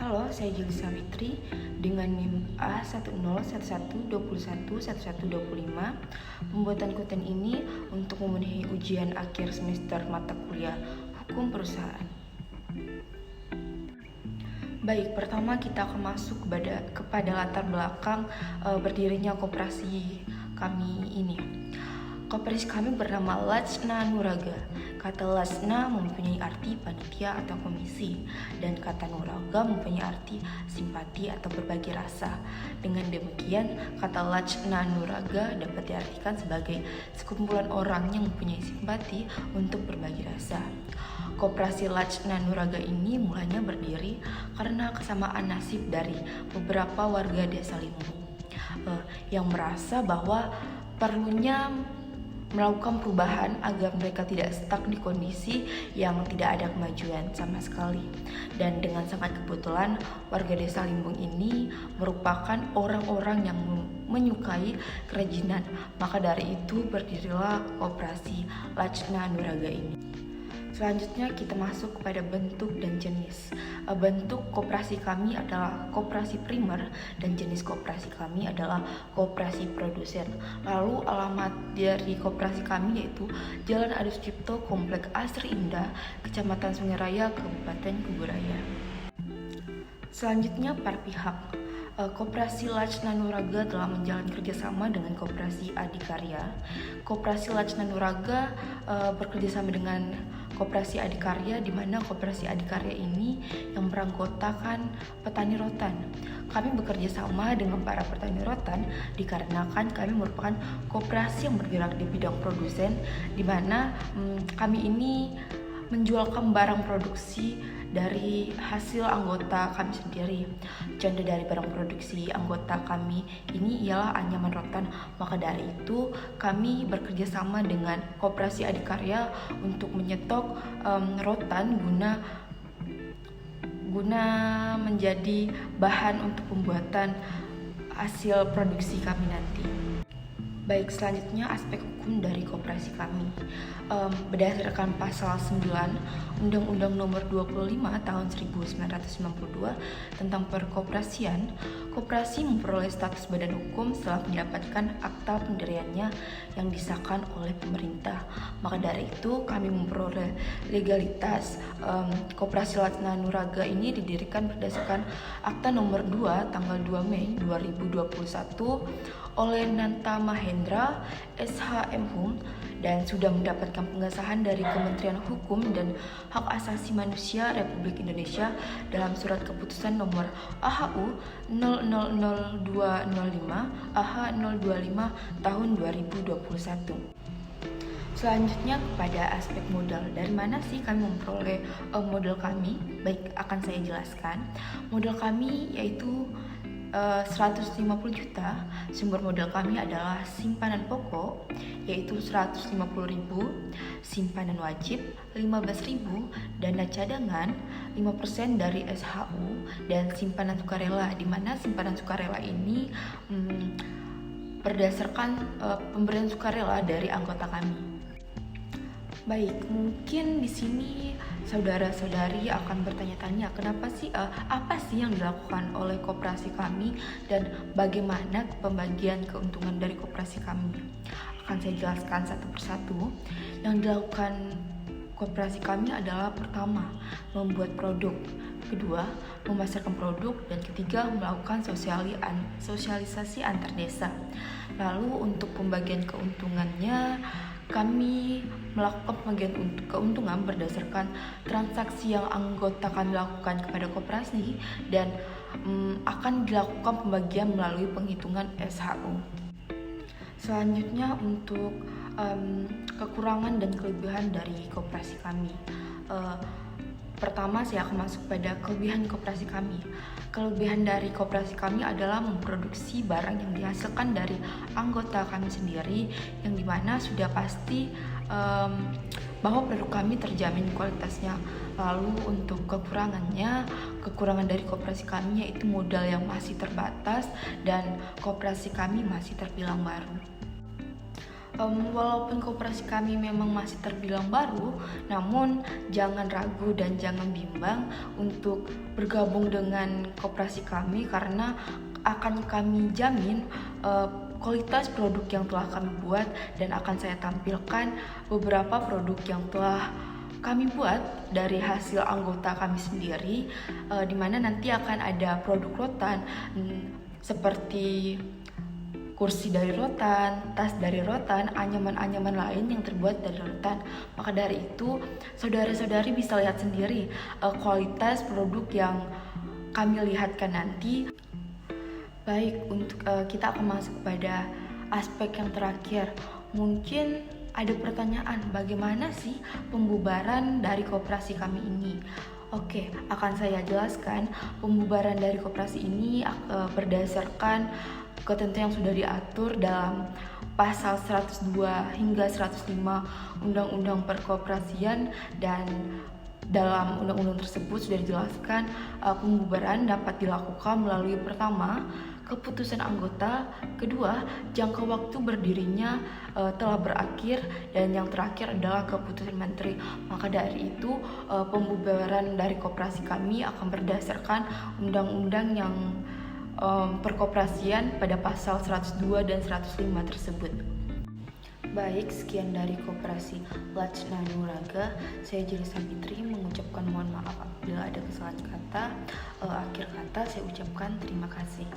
Halo, saya Juli Sawitri dengan NIM A1011211125. Pembuatan konten ini untuk memenuhi ujian akhir semester mata kuliah Hukum Perusahaan. Baik, pertama kita akan masuk kepada latar belakang berdirinya koperasi kami ini. Koperasi kami bernama Lajna Nuraga. Kata Lajna mempunyai arti panitia atau komisi, dan kata Nuraga mempunyai arti simpati atau berbagi rasa. Dengan demikian, kata Lajna Nuraga dapat diartikan sebagai sekumpulan orang yang mempunyai simpati untuk berbagi rasa. Koperasi Lajna Nuraga ini mulanya berdiri karena kesamaan nasib dari beberapa warga desa Limbung yang merasa bahwa perlunya melakukan perubahan agar mereka tidak stuck di kondisi yang tidak ada kemajuan sama sekali. Dan dengan sangat kebetulan, warga desa Limbung ini merupakan orang-orang yang menyukai kerajinan. Maka dari itu berdirilah koperasi Lajna Nuraga ini. Selanjutnya kita masuk kepada bentuk dan jenis. Bentuk koperasi kami adalah koperasi primer dan jenis koperasi kami adalah koperasi produsen. Lalu alamat dari koperasi kami yaitu Jalan Adi Sucipto, Komplek Asri Indah, Kecamatan Sungai Raya, Kabupaten Kuburaya. Selanjutnya para pihak. Koperasi Lajna Nuraga telah menjalin kerjasama dengan Koperasi Adikarya. Koperasi Lajna Nuraga bekerjasama dengan Koperasi Adikarya, di mana Koperasi Adikarya ini yang beranggotakan petani rotan. Kami bekerja sama dengan para petani rotan dikarenakan kami merupakan koperasi yang bergerak di bidang produsen, di mana kami ini menjualkan barang produksi dari hasil anggota kami sendiri. Contoh dari barang produksi anggota kami ini ialah anyaman rotan. Maka dari itu kami bekerja sama dengan Koperasi Adikarya untuk menyetok rotan guna menjadi bahan untuk pembuatan hasil produksi kami nanti. Baik, selanjutnya aspek hukum dari koperasi kami. Berdasarkan pasal 9 Undang-Undang Nomor 25 Tahun 1992 tentang perkoperasian, koperasi memperoleh status badan hukum setelah mendapatkan akta pendiriannya yang disahkan oleh pemerintah. Maka dari itu kami memperoleh legalitas. Koperasi Lajna Nuraga ini didirikan berdasarkan akta nomor 2 tanggal 2 Mei 2021 oleh Nanta Mahendra SHM dan sudah mendapatkan pengesahan dari Kementerian Hukum dan Hak Asasi Manusia Republik Indonesia dalam surat keputusan nomor AHU 000205 AH025 tahun 2021. Selanjutnya kepada aspek modal. Dari mana sih kami memperoleh modal kami? Baik, akan saya jelaskan. Modal kami yaitu 150 juta. Sumber modal kami adalah simpanan pokok yaitu 150.000, simpanan wajib 15.000, dana cadangan 5% dari SHU, dan simpanan sukarela, di mana simpanan sukarela ini berdasarkan pemberian sukarela dari anggota kami. Baik, mungkin di sini saudara-saudari akan bertanya-tanya apa sih yang dilakukan oleh koperasi kami dan bagaimana pembagian keuntungan dari koperasi kami. Akan saya jelaskan satu persatu. Yang dilakukan koperasi kami adalah pertama, membuat produk, kedua, memasarkan produk, dan ketiga, melakukan sosialisasi antar desa. Lalu untuk pembagian keuntungannya, kami melakukan pembagian keuntungan berdasarkan transaksi yang anggota kami lakukan kepada koperasi dan akan dilakukan pembagian melalui penghitungan SHU. Selanjutnya untuk kekurangan dan kelebihan dari koperasi kami. Pertama, saya akan masuk pada kelebihan koperasi kami. Kelebihan dari koperasi kami adalah memproduksi barang yang dihasilkan dari anggota kami sendiri, yang dimana sudah pasti bahwa produk kami terjamin kualitasnya. Lalu untuk kekurangan dari koperasi kami yaitu modal yang masih terbatas dan koperasi kami masih terbilang baru. Walaupun koperasi kami memang masih terbilang baru, namun jangan ragu dan jangan bimbang untuk bergabung dengan koperasi kami karena akan kami jamin kualitas produk yang telah kami buat, dan akan saya tampilkan beberapa produk yang telah kami buat dari hasil anggota kami sendiri, di mana nanti akan ada produk rotan seperti kursi dari rotan, tas dari rotan, anyaman-anyaman lain yang terbuat dari rotan. Maka dari itu, saudara-saudari bisa lihat sendiri kualitas produk yang kami lihatkan nanti. Baik, untuk kita akan masuk pada aspek yang terakhir. Mungkin ada pertanyaan, bagaimana sih pembubaran dari koperasi kami ini? Oke, akan saya jelaskan. Pembubaran dari koperasi ini berdasarkan ketentuan yang sudah diatur dalam pasal 102 hingga 105 Undang-Undang Perkoperasian, dan dalam undang-undang tersebut sudah dijelaskan pembubaran dapat dilakukan melalui pertama, keputusan anggota, kedua, jangka waktu berdirinya telah berakhir, dan yang terakhir adalah keputusan menteri. Maka dari itu pembubaran dari koperasi kami akan berdasarkan undang-undang yang perkoperasian pada pasal 102 dan 105 tersebut. Baik, sekian dari Koperasi Lajna Nuraga. Saya Jelisa Fitri mengucapkan mohon maaf apabila ada kesalahan kata. Akhir kata saya ucapkan terima kasih.